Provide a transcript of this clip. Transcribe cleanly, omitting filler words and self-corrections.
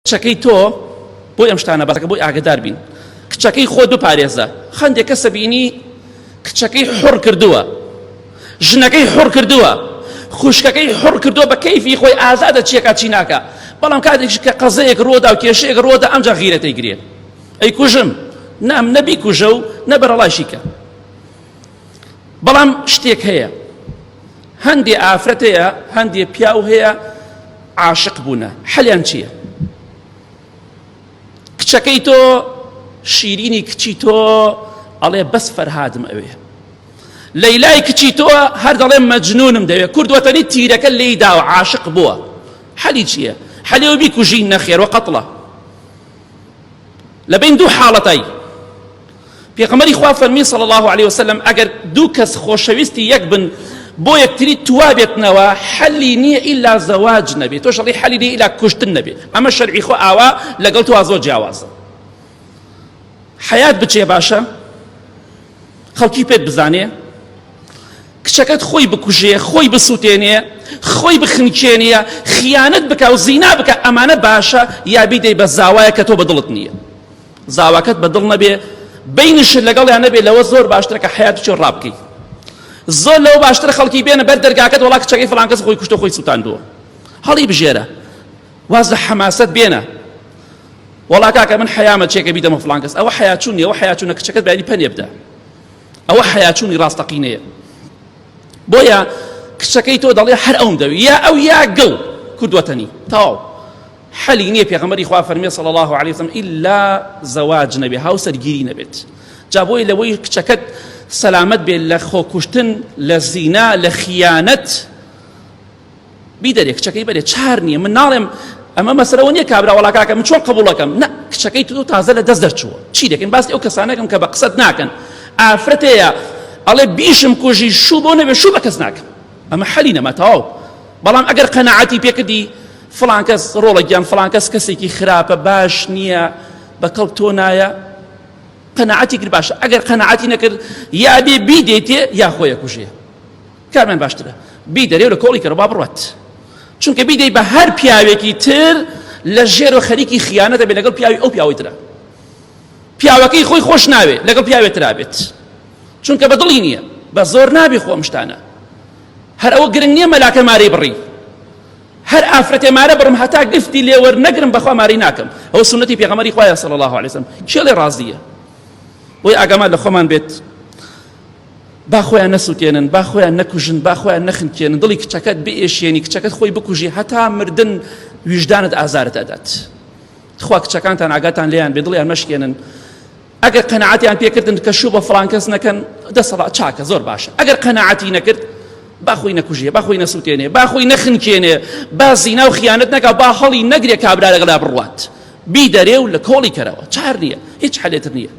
کچەکەی تۆ بۆی ئەم شتانە بەڕێکە بۆی ئاگدار بین کچەکەی خۆت بپارێزە خەندێک کەسە بینی کچەکەی حڕ کردووە ژنەکەی حڕ کردووە خوشکەکەی حڕ کردووە بە کەیفی خۆی ئازادە چیەکە چی ناکە بەڵام کاتێکی کە قەزەیەک ڕۆدا و کێشەیەک ڕۆدا ئەمجا غیرەتەی گرێت ئەی کوژم نام نەبی کوژە و نەبەرەڵاشیکە بەڵام شتێک هەیە هەندێ ئافرەت هەیە هەندێ پیاو هەیە عاشق بوونە حەلیان چییە کچەکەی تۆ شیرینی کچی تۆ ئەڵێ بەس فەرهادم ئەوێ لەیلای کچی تۆ هەر دەڵێ مەجنونم دەوێت کوردوەتەنی تیرەکە لێی داوە عاشق بووە حەلی چییە حەلیەوە بیکوژین نەخێر وەقەتڵە لە بین دوو حاڵەتای پێغەمبەری خوا فەرمی صلی الله عليه وسلم ئەگەر دوو کەس خۆشەویستی یەک بن بۆ یەکتری توا بێتنەوە حەلی نییە ئیلا زەواج نەبێت تۆش ئەڵێی حەلی نییە ئیلا کوشتن نەبێت ئەمە شەرعی خۆ ئاوا لەگەڵ تۆ زۆر جیاوازە حەیات بچێ باشە خەڵکی پێت بزانێ کچەکەت خۆی بکوژێ خۆی بسووتێنێ خۆی بخنکێنێ خیانەت بکە و زینا بکە ئەمانە باشە یا بیدەی بە زاوایە کە تۆ بەدڵت نییە زاواکەت بەدڵ نەبێ بینشت لەگەڵیان نەبێ لەوە زۆر باشترە کە حەیات چۆ ڕابکەی زۆر لەوە باشترە خەڵکی بێنە بەر دەرگاکەت وڵا کچەکەی فڵان کەس خۆی کوشتە خۆی سووتاندووە هەڵی بژێرە واز لە حەماسەت بێنە وڵا کاکە من حەیامە چێکە بیدەمە فڵان کەس ئەوە حەیاچوونی ئەوە حەیاچوونە کچەکەت بەیانی پەنێ بدە ئەوە حەیاچوونی ڕاستەقینەیە بۆیە کچەکەی تۆ دەڵێ هەر ئەوم دەوی یا ئەو یا گەڵ کوردوەتەنی تەواو حەلی نییە پێغەمبەری خوا فەرمێ صلی الله عليه وسلم ئیلا زەواج نەبێ هاوسەرگیری نەبێت جا بۆی لەوەی کچەکەت سەلامەت بێت لە خۆکوشتن لە زینا لە خیانەت بیدەرێ کچەکەی بەرێ چار نییە من ناڵێم ئەمە مەسەلەوە نییە کابرا وڵا کاکە من چۆن قبوڵەکەم نە کچەکەی تۆ تازە لە دەست دەرچووە چی دەکەین باسی ئەو کەسانەکەم کە بە قسەت ناکەن ئافرەتەیە ئەڵێ بیشم کوژی شوو بۆ نەبێ شوو بە کەس ناکەم ئەمە حەلی نەما تەواو بەڵام ئەگەر قەناعەتی پێکردی فڵان کەس ڕۆڵێکیان فڵان کەس کەسێکی خراپە باش نییە بەکەڵ تۆ نایە قەناعەتی کرد باشە ئەگەر قەناعەتی نەکرد یا بێ بیدێتێ یا خۆیە کوژێ کارمان باشترە بیدەرێ و لە کۆڵی کەڕە با بڕوات چونکە بیدەی بە هەر پیاوێکی تر لە ژێر و خەریکی خیانەتە بێ لەگەڵ پیاوی ئەو پیاوەی ترە پیاوەکەی خۆی خۆش ناوێ لەگەڵ پیاوێت ترا بێت چونکە بەدڵی نییە بە زۆر نابێ خۆم شتانە هەر ئەوە گرنگ نییە مەلاکە مارەی بڕی هەر ئافرەتێ مارە بڕم هەتا گفتی لێوەر نەگرم بەخوا مارەی ناکەم ئەوە سونەتی پێغەمبەری خوایە صلی الله عليه وسلم کێ لێ ڕازییە بۆی ئاگامان لە خۆمان بێت با خۆیان نەسووتێنن با خۆیان نەکوژن با خۆیان نەخنکێنن دڵی کچەکەت بئێشێنی کچەکەت خۆی بکوژی هەتا مردن ویژدانت ئازارت ئەدات خوا کچەکانتان ئاگاتان لێیان بێ دڵیان مەشکێنن ئەگەر قەناعەتیان پێکردن کە شوو بە فڵان کەس نەکەن دەسەڵات چاکە زۆر باشە ئەگەر قەناعەتی نەکرد با خۆی نەکوژێ با خۆی نەسووتێنێ با خۆی نەخنکێنێ با زینا و خیانەت نەکا با هەڵی نەگرێ کابرا لەگەڵا بڕوات بیدەرێ و لە کۆڵی کەرەوە چار نییە هیچ حەلێتر نییە